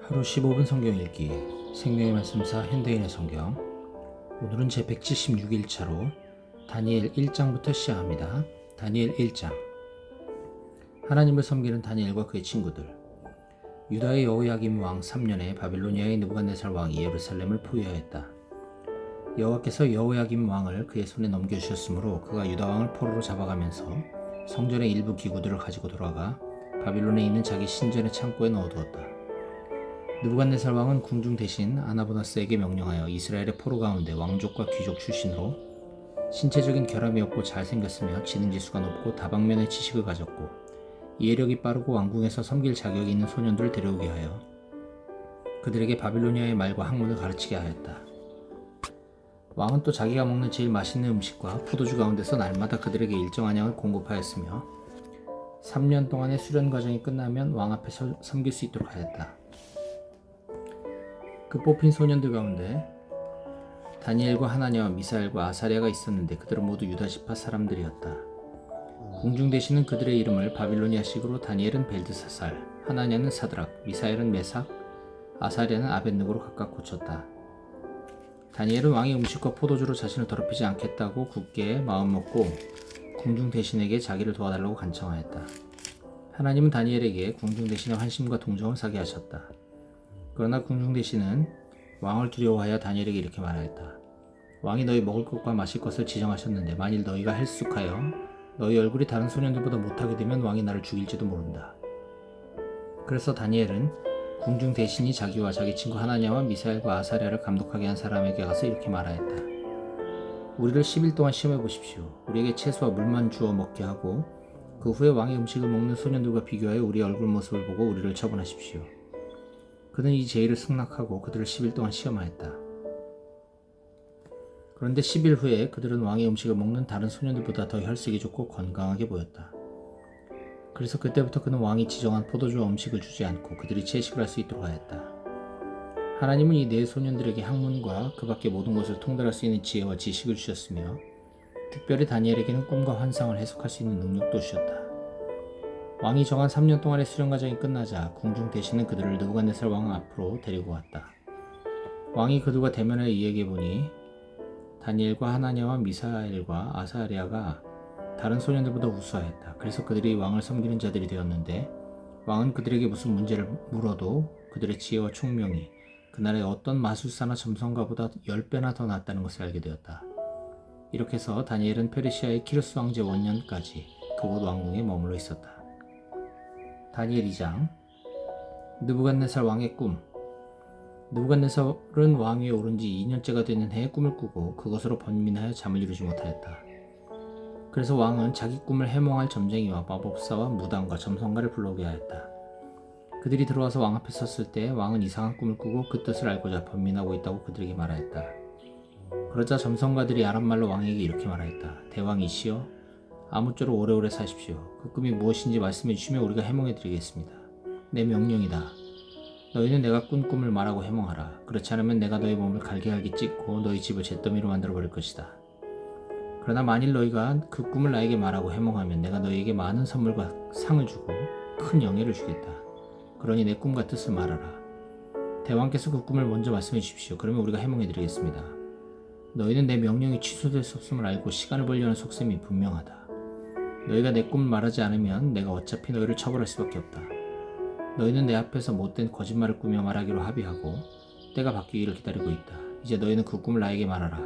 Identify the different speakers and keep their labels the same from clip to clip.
Speaker 1: 하루 15분 성경 읽기 생명의 말씀사 현대인의 성경. 오늘은 제 176일차로 다니엘 1장부터 시작합니다. 다니엘 1장. 하나님을 섬기는 다니엘과 그의 친구들. 유다의 여호야김 왕 3년에 바빌로니아의 느부갓네살 왕이 예루살렘을 포위하였다. 여호와께서 여호야김 왕을 그의 손에 넘겨주셨으므로 그가 유다 왕을 포로로 잡아가면서 성전의 일부 기구들을 가지고 돌아가 바빌론에 있는 자기 신전의 창고에 넣어두었다. 느부갓네살 왕은 궁중 대신 아나보나스에게 명령하여 이스라엘의 포로 가운데 왕족과 귀족 출신으로 신체적인 결함이 없고 잘생겼으며 지능지수가 높고 다방면의 지식을 가졌고 이해력이 빠르고 왕궁에서 섬길 자격이 있는 소년들을 데려오게 하여 그들에게 바빌로니아의 말과 학문을 가르치게 하였다. 왕은 또 자기가 먹는 제일 맛있는 음식과 포도주 가운데서 날마다 그들에게 일정한 양을 공급하였으며 3년 동안의 수련 과정이 끝나면 왕 앞에서 섬길 수 있도록 하였다. 그 뽑힌 소년들 가운데 다니엘과 하나냐와 미사엘과 아사랴가 있었는데 그들은 모두 유다 지파 사람들이었다. 궁중 대신은 그들의 이름을 바빌로니아식으로 다니엘은 벨드사살, 하나냐는 사드락, 미사엘은 메삭, 아사랴는 아벳느고로 각각 고쳤다. 다니엘은 왕의 음식과 포도주로 자신을 더럽히지 않겠다고 굳게 마음먹고 궁중 대신에게 자기를 도와달라고 간청하였다. 하나님은 다니엘에게 궁중 대신의 환심과 동정을 사게 하셨다. 그러나 궁중 대신은 왕을 두려워하여 다니엘에게 이렇게 말하였다. 왕이 너희 먹을 것과 마실 것을 지정하셨는데 만일 너희가 헬쑥하여 너희 얼굴이 다른 소년들보다 못하게 되면 왕이 나를 죽일지도 모른다. 그래서 다니엘은 궁중 대신이 자기와 자기 친구 하나냐와 미사엘과 아사랴를 감독하게 한 사람에게 가서 이렇게 말하였다. 우리를 10일 동안 시험해 보십시오. 우리에게 채소와 물만 주어 먹게 하고 그 후에 왕의 음식을 먹는 소년들과 비교하여 우리의 얼굴 모습을 보고 우리를 처분하십시오. 그는 이 제의를 승낙하고 그들을 10일 동안 시험하였다. 그런데 10일 후에 그들은 왕의 음식을 먹는 다른 소년들보다 더 혈색이 좋고 건강하게 보였다. 그래서 그때부터 그는 왕이 지정한 포도주와 음식을 주지 않고 그들이 채식을 할 수 있도록 하였다. 하나님은 이 네 소년들에게 학문과 그 밖의 모든 것을 통달할 수 있는 지혜와 지식을 주셨으며 특별히 다니엘에게는 꿈과 환상을 해석할 수 있는 능력도 주셨다. 왕이 정한 3년 동안의 수련 과정이 끝나자 궁중 대신은 그들을 느부갓네살 왕 앞으로 데리고 왔다. 왕이 그들과 대면하여 이야기해 보니 다니엘과 하나냐와 미사엘과 아사랴가 다른 소년들보다 우수하였다. 그래서 그들이 왕을 섬기는 자들이 되었는데 왕은 그들에게 무슨 문제를 물어도 그들의 지혜와 총명이 그날의 어떤 마술사나 점성가보다 10배나 더 낫다는 것을 알게 되었다. 이렇게 해서 다니엘은 페르시아의 키루스 왕제 원년까지 그곳 왕궁에 머물러 있었다. 다니엘 2장. 느부갓네살 왕의 꿈. 느부갓네살은 왕위에 오른 지 2년째가 되는 해에 꿈을 꾸고 그것으로 번민하여 잠을 이루지 못하였다. 그래서 왕은 자기 꿈을 해몽할 점쟁이와 마법사와 무당과 점성가를 불러오게 하였다. 그들이 들어와서 왕 앞에 섰을 때 왕은 이상한 꿈을 꾸고 그 뜻을 알고자 번민하고 있다고 그들에게 말하였다. 그러자 점성가들이 아랍말로 왕에게 이렇게 말하였다. 대왕이시여, 아무쪼록 오래오래 사십시오. 그 꿈이 무엇인지 말씀해 주시면 우리가 해몽해 드리겠습니다. 내 명령이다. 너희는 내가 꾼 꿈을 말하고 해몽하라. 그렇지 않으면 내가 너희 몸을 갈기갈기 찢고 너희 집을 잿더미로 만들어 버릴 것이다. 그러나 만일 너희가 그 꿈을 나에게 말하고 해몽하면 내가 너희에게 많은 선물과 상을 주고 큰 영예를 주겠다. 그러니 내 꿈과 뜻을 말하라. 대왕께서 그 꿈을 먼저 말씀해 주십시오. 그러면 우리가 해몽해 드리겠습니다. 너희는 내 명령이 취소될 수 없음을 알고 시간을 벌려는 속셈이 분명하다. 너희가 내 꿈을 말하지 않으면 내가 어차피 너희를 처벌할 수밖에 없다. 너희는 내 앞에서 못된 거짓말을 꾸며 말하기로 합의하고 때가 바뀌기를 기다리고 있다. 이제 너희는 그 꿈을 나에게 말하라.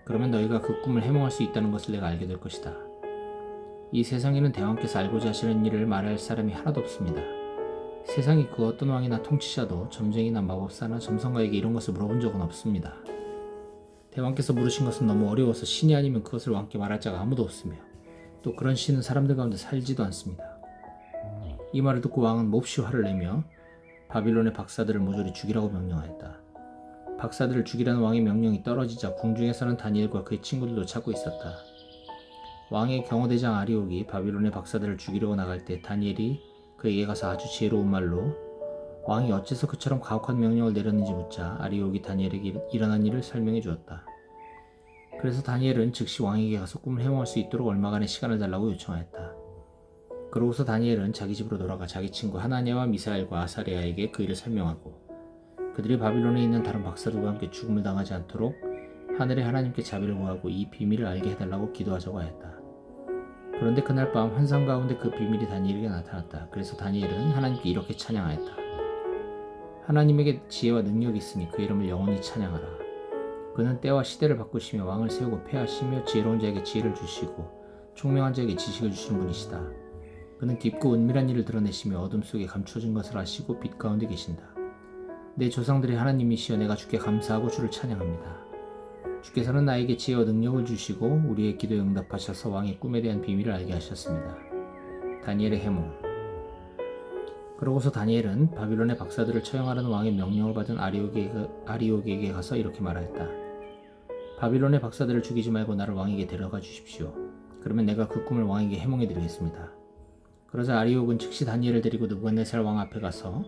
Speaker 1: 그러면 너희가 그 꿈을 해몽할 수 있다는 것을 내가 알게 될 것이다. 이 세상에는 대왕께서 알고자 하시는 일을 말할 사람이 하나도 없습니다. 세상에 그 어떤 왕이나 통치자도 점쟁이나 마법사나 점성가에게 이런 것을 물어본 적은 없습니다. 대왕께서 물으신 것은 너무 어려워서 신이 아니면 그것을 왕께 말할 자가 아무도 없으며 또 그런 신은 사람들 가운데 살지도 않습니다. 이 말을 듣고 왕은 몹시 화를 내며 바빌론의 박사들을 모조리 죽이라고 명령하였다. 박사들을 죽이라는 왕의 명령이 떨어지자 궁중에서는 다니엘과 그의 친구들도 찾고 있었다. 왕의 경호대장 아리옥이 바빌론의 박사들을 죽이려고 나갈 때 다니엘이 그에게 가서 아주 지혜로운 말로 왕이 어째서 그처럼 가혹한 명령을 내렸는지 묻자 아리옥이 다니엘에게 일어난 일을 설명해 주었다. 그래서 다니엘은 즉시 왕에게 가서 꿈을 해몽할 수 있도록 얼마간의 시간을 달라고 요청하였다. 그러고서 다니엘은 자기 집으로 돌아가 자기 친구 하나냐와 미사엘과 아사랴에게 그 일을 설명하고 그들이 바빌론에 있는 다른 박사들과 함께 죽음을 당하지 않도록 하늘의 하나님께 자비를 구하고 이 비밀을 알게 해달라고 기도하자고 하였다. 그런데 그날 밤 환상 가운데 그 비밀이 다니엘에게 나타났다. 그래서 다니엘은 하나님께 이렇게 찬양하였다. 하나님에게 지혜와 능력이 있으니 그 이름을 영원히 찬양하라. 그는 때와 시대를 바꾸시며 왕을 세우고 패하시며 지혜로운 자에게 지혜를 주시고 총명한 자에게 지식을 주시는 분이시다. 그는 깊고 은밀한 일을 드러내시며 어둠 속에 감춰진 것을 아시고 빛 가운데 계신다. 내 조상들의 하나님이시여 내가 주께 감사하고 주를 찬양합니다. 주께서는 나에게 지혜와 능력을 주시고 우리의 기도에 응답하셔서 왕의 꿈에 대한 비밀을 알게 하셨습니다. 다니엘의 해몽. 그러고서 다니엘은 바빌론의 박사들을 처형하라는 왕의 명령을 받은 아리옥에게 가서 이렇게 말하였다. 바빌론의 박사들을 죽이지 말고 나를 왕에게 데려가 주십시오. 그러면 내가 그 꿈을 왕에게 해몽해 드리겠습니다. 그러자 아리옥은 즉시 다니엘을 데리고 느부갓네살 왕 앞에 가서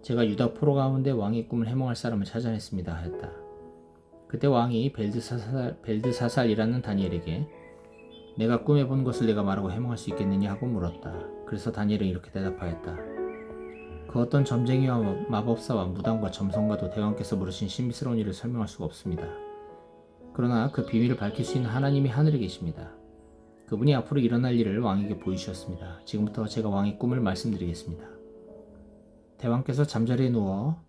Speaker 1: 제가 유다 포로 가운데 왕의 꿈을 해몽할 사람을 찾아냈습니다 하였다. 그때 왕이 벨드사살이라는 다니엘에게 내가 꿈에 본 것을 내가 말하고 해몽할 수 있겠느냐 하고 물었다. 그래서 다니엘은 이렇게 대답하였다. 그 어떤 점쟁이와 마법사와 무당과 점성가도 대왕께서 물으신 신비스러운 일을 설명할 수가 없습니다. 그러나 그 비밀을 밝힐 수 있는 하나님이 하늘에 계십니다. 그분이 앞으로 일어날 일을 왕에게 보이셨습니다. 지금부터 제가 왕의 꿈을 말씀드리겠습니다. 대왕께서 잠자리에 누워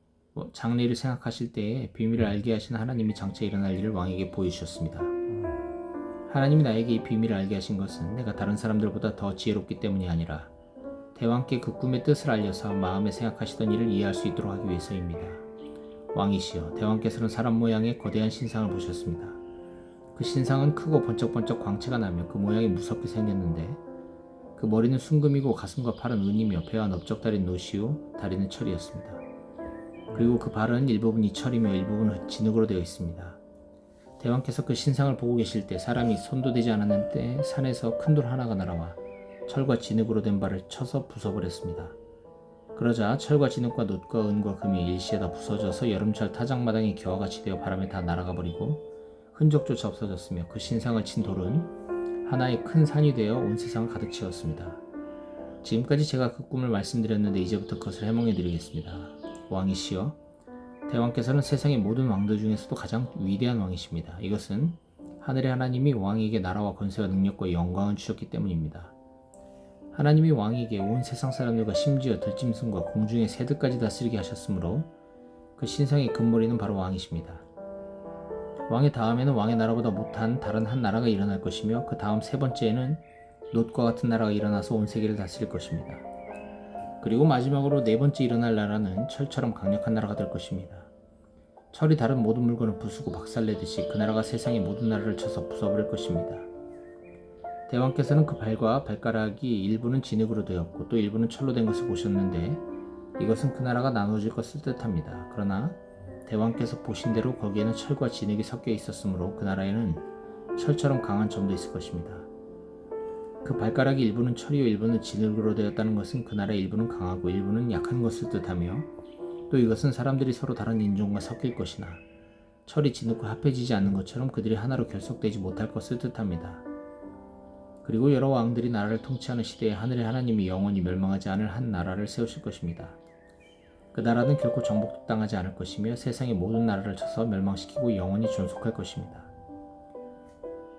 Speaker 1: 장래를 생각하실 때에 비밀을 알게 하신 하나님이 장차 일어날 일을 왕에게 보여주셨습니다. 하나님이 나에게 이 비밀을 알게 하신 것은 내가 다른 사람들보다 더 지혜롭기 때문이 아니라 대왕께 그 꿈의 뜻을 알려서 마음에 생각하시던 일을 이해할 수 있도록 하기 위해서입니다. 왕이시여, 대왕께서는 사람 모양의 거대한 신상을 보셨습니다. 그 신상은 크고 번쩍번쩍 광채가 나며 그 모양이 무섭게 생겼는데 그 머리는 순금이고 가슴과 팔은 은이며 배와 넓적다리는 노시요 다리는 철이었습니다. 그리고 그 발은 일부분이 철이며 일부분은 진흙으로 되어 있습니다. 대왕께서 그 신상을 보고 계실 때 사람이 손도 대지 않았는데 산에서 큰 돌 하나가 날아와 철과 진흙으로 된 발을 쳐서 부숴버렸습니다. 그러자 철과 진흙과 놋과 은과 금이 일시에 다 부서져서 여름철 타작마당이 겨와 같이 되어 바람에 다 날아가 버리고 흔적조차 없어졌으며 그 신상을 친 돌은 하나의 큰 산이 되어 온 세상을 가득 채웠습니다. 지금까지 제가 그 꿈을 말씀드렸는데 이제부터 그것을 해몽해 드리겠습니다. 왕이시여, 대왕께서는 세상의 모든 왕들 중에서도 가장 위대한 왕이십니다. 이것은 하늘의 하나님이 왕에게 나라와 권세와 능력과 영광을 주셨기 때문입니다. 하나님이 왕에게 온 세상 사람들과 심지어 들짐승과 공중의 새들까지 다스리게 하셨으므로 그 신상의 금머리는 바로 왕이십니다. 왕의 다음에는 왕의 나라보다 못한 다른 한 나라가 일어날 것이며 그 다음 세 번째에는 놋과 같은 나라가 일어나서 온 세계를 다스릴 것입니다. 그리고 마지막으로 네 번째 일어날 나라는 철처럼 강력한 나라가 될 것입니다. 철이 다른 모든 물건을 부수고 박살내듯이 그 나라가 세상의 모든 나라를 쳐서 부숴버릴 것입니다. 대왕께서는 그 발과 발가락이 일부는 진흙으로 되었고 또 일부는 철로 된 것을 보셨는데 이것은 그 나라가 나눠질 것을 뜻합니다. 그러나 대왕께서 보신 대로 거기에는 철과 진흙이 섞여 있었으므로 그 나라에는 철처럼 강한 점도 있을 것입니다. 그 발가락이 일부는 철이요 일부는 진흙으로 되었다는 것은 그 나라의 일부는 강하고 일부는 약한 것을 뜻하며 또 이것은 사람들이 서로 다른 인종과 섞일 것이나 철이 진흙과 합해지지 않는 것처럼 그들이 하나로 결속되지 못할 것을 뜻합니다. 그리고 여러 왕들이 나라를 통치하는 시대에 하늘의 하나님이 영원히 멸망하지 않을 한 나라를 세우실 것입니다. 그 나라는 결코 정복당하지 않을 것이며 세상의 모든 나라를 쳐서 멸망시키고 영원히 존속할 것입니다.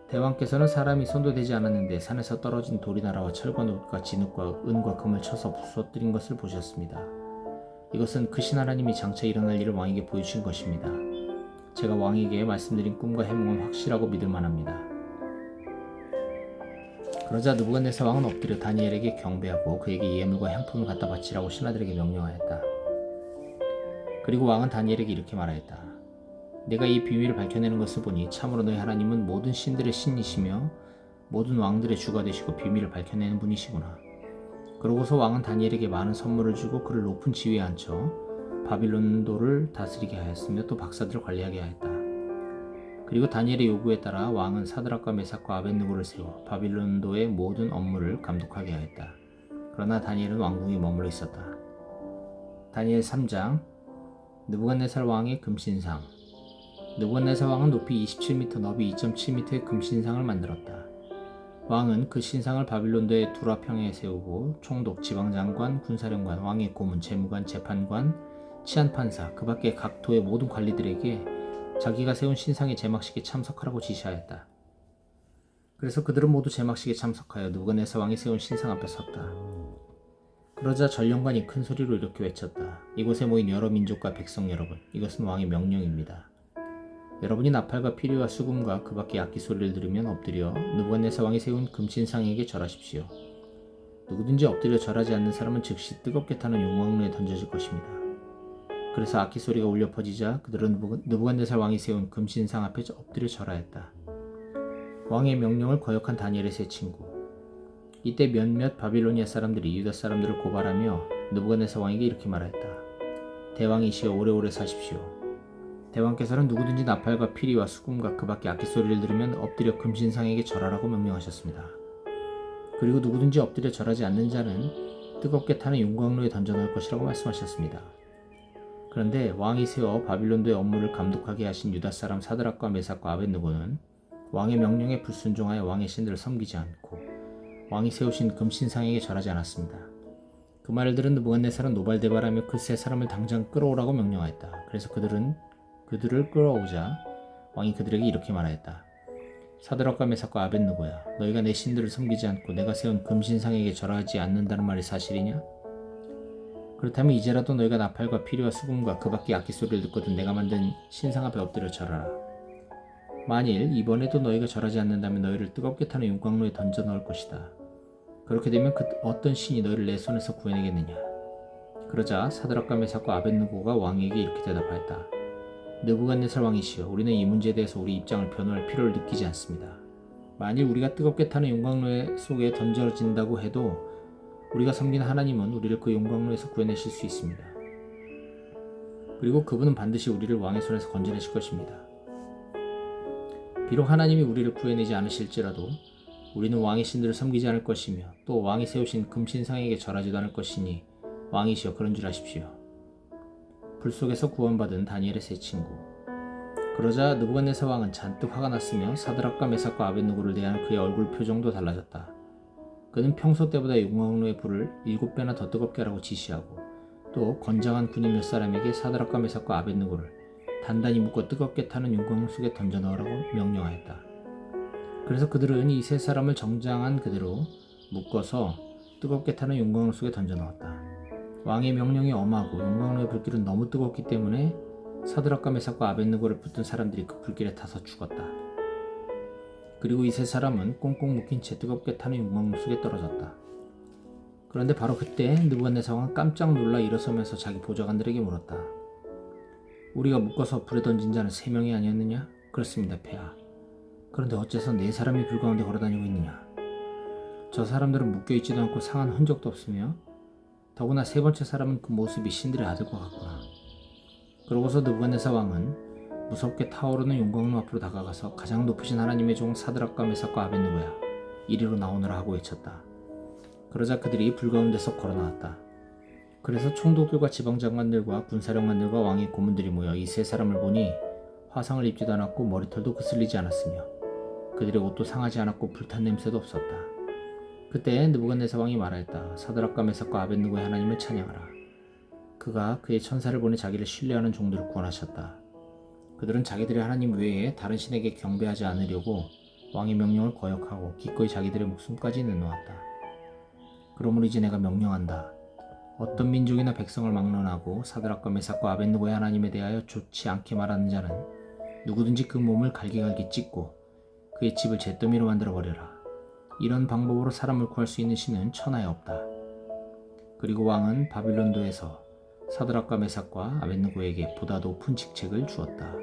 Speaker 1: 대왕께서는 사람이 손도 대지 않았는데 산에서 떨어진 돌이 날아와 철과 놋과 진흙과 은과 금을 쳐서 부서뜨린 것을 보셨습니다. 이것은 크신 하나님이 장차 일어날 일을 왕에게 보여주신 것입니다. 제가 왕에게 말씀드린 꿈과 해몽은 확실하고 믿을 만합니다. 그러자 느부갓네살 왕은 엎드려 다니엘에게 경배하고 그에게 예물과 향품을 갖다 바치라고 신하들에게 명령하였다. 그리고 왕은 다니엘에게 이렇게 말하였다. 내가 이 비밀을 밝혀내는 것을 보니 참으로 너희 하나님은 모든 신들의 신이시며 모든 왕들의 주가 되시고 비밀을 밝혀내는 분이시구나. 그러고서 왕은 다니엘에게 많은 선물을 주고 그를 높은 지위에 앉혀 바빌론도를 다스리게 하였으며 또 박사들을 관리하게 하였다. 그리고 다니엘의 요구에 따라 왕은 사드락과 메삭과 아벳느고를 세워 바빌론도의 모든 업무를 감독하게 하였다. 그러나 다니엘은 왕궁에 머물러 있었다. 다니엘 3장. 느부갓네살 왕의 금신상. 느부갓네살 왕은 높이 27m, 너비 2.7m의 금신상을 만들었다. 왕은 그 신상을 바빌론도의 두라 평야에 세우고 총독, 지방장관, 군사령관, 왕의 고문, 재무관, 재판관, 치안판사, 그 밖의 각 도의 모든 관리들에게 자기가 세운 신상의 제막식에 참석하라고 지시하였다. 그래서 그들은 모두 제막식에 참석하여 느부갓네살 왕이 세운 신상 앞에 섰다. 그러자 전령관이 큰 소리로 이렇게 외쳤다. 이곳에 모인 여러 민족과 백성 여러분, 이것은 왕의 명령입니다. 여러분이 나팔과 피리와 수금과 그 밖의 악기 소리를 들으면 엎드려 느부갓네살 왕이 세운 금신상에게 절하십시오. 누구든지 엎드려 절하지 않는 사람은 즉시 뜨겁게 타는 용광로에 던져질 것입니다. 그래서 악기 소리가 울려 퍼지자 그들은 느부갓네살 왕이 세운 금신상 앞에 엎드려 절하였다. 왕의 명령을 거역한 다니엘의 세 친구. 이때 몇몇 바빌로니아 사람들이 유다 사람들을 고발하며 느부갓네살 왕에게 이렇게 말하였다. 대왕이시여 오래오래 사십시오. 대왕께서는 누구든지 나팔과 피리와 수금과 그 밖의 악기 소리를 들으면 엎드려 금신상에게 절하라고 명령하셨습니다. 그리고 누구든지 엎드려 절하지 않는 자는 뜨겁게 타는 용광로에 던져 넣을 것이라고 말씀하셨습니다. 그런데 왕이 세워 바빌론도의 업무를 감독하게 하신 유다 사람 사드락과 메삭과 아벳느고는 왕의 명령에 불순종하여 왕의 신들을 섬기지 않고 왕이 세우신 금신상에게 절하지 않았습니다. 그 말을 들은 느부갓네살은 노발대발하며 그 세 사람을 당장 끌어오라고 명령하였다. 그래서 그들을 끌어오자 왕이 그들에게 이렇게 말하였다. 사드락과 메삭과 아벳느고야, 너희가 내 신들을 섬기지 않고 내가 세운 금신상에게 절하지 않는다는 말이 사실이냐? 그렇다면 이제라도 너희가 나팔과 피리와 수금과 그 밖의 악기 소리를 듣거든 내가 만든 신상 앞에 엎드려 절하라. 만일 이번에도 너희가 절하지 않는다면 너희를 뜨겁게 타는 용광로에 던져 넣을 것이다. 그렇게 되면 그 어떤 신이 너희를 내 손에서 구해내겠느냐? 그러자 사드락과 메삭과 아벳느고가 왕에게 이렇게 대답하였다. 느부갓네살 왕이시여, 우리는 이 문제에 대해서 우리 입장을 변호할 필요를 느끼지 않습니다. 만일 우리가 뜨겁게 타는 용광로 속에 던져진다고 해도 우리가 섬기는 하나님은 우리를 그 용광로에서 구해내실 수 있습니다. 그리고 그분은 반드시 우리를 왕의 손에서 건져내실 것입니다. 비록 하나님이 우리를 구해내지 않으실지라도 우리는 왕의 신들을 섬기지 않을 것이며 또 왕이 세우신 금신상에게 절하지도 않을 것이니 왕이시여 그런 줄 아십시오. 불 속에서 구원받은 다니엘의 세 친구. 그러자 느부갓네살 왕은 잔뜩 화가 났으며 사드락과 메삭과 아벳느고를 대하는 그의 얼굴 표정도 달라졌다. 그는 평소 때보다 용광로의 불을 7배나 더 뜨겁게 하라고 지시하고 또 건장한 군인 몇 사람에게 사드락과 메삭과 아벳느고를 단단히 묶어 뜨겁게 타는 용광로 속에 던져 넣으라고 명령하였다. 그래서 그들은 이 세 사람을 정장한 그대로 묶어서 뜨겁게 타는 용광로 속에 던져 넣었다. 왕의 명령이 엄하고 용광로의 불길은 너무 뜨겁기 때문에 사드락과 메삭과 아벳느고를 붙든 사람들이 그 불길에 타서 죽었다. 그리고 이 세 사람은 꽁꽁 묶인 채 뜨겁게 타는 용광로 속에 떨어졌다. 그런데 바로 그때 느부갓네살 왕은 깜짝 놀라 일어서면서 자기 보좌관들에게 물었다. 우리가 묶어서 불에 던진 자는 3명이 아니었느냐? 그렇습니다, 폐하. 그런데 어째서 4사람이 불 가운데 걸어다니고 있느냐? 저 사람들은 묶여있지도 않고 상한 흔적도 없으며 더구나 세 번째 사람은 그 모습이 신들의 아들과 같구나. 그러고서 느부갓네살 왕은 무섭게 타오르는 용광로 앞으로 다가가서 가장 높으신 하나님의 종 사드락과 메삭과 아벳느고야, 이리로 나오너라 하고 외쳤다. 그러자 그들이 불 가운데서 걸어 나왔다. 그래서 총독들과 지방장관들과 군사령관들과 왕의 고문들이 모여 이 세 사람을 보니 화상을 입지도 않았고 머리털도 그슬리지 않았으며 그들의 옷도 상하지 않았고 불탄 냄새도 없었다. 그때 느부갓네살 왕이 말하였다. 사드락과 메삭과 아벳느고의 하나님을 찬양하라. 그가 그의 천사를 보내 자기를 신뢰하는 종들을 구원하셨다. 그들은 자기들의 하나님 외에 다른 신에게 경배하지 않으려고 왕의 명령을 거역하고 기꺼이 자기들의 목숨까지 내놓았다. 그러므로 이제 내가 명령한다. 어떤 민족이나 백성을 막론하고 사드락과 메삭과 아벳느고의 하나님에 대하여 좋지 않게 말하는 자는 누구든지 그 몸을 갈기갈기 찢고 그의 집을 잿더미로 만들어버려라. 이런 방법으로 사람을 구할 수 있는 신은 천하에 없다. 그리고 왕은 바빌론도에서 사드락과 메삭과 아벳느고에게 보다 높은 직책을 주었다.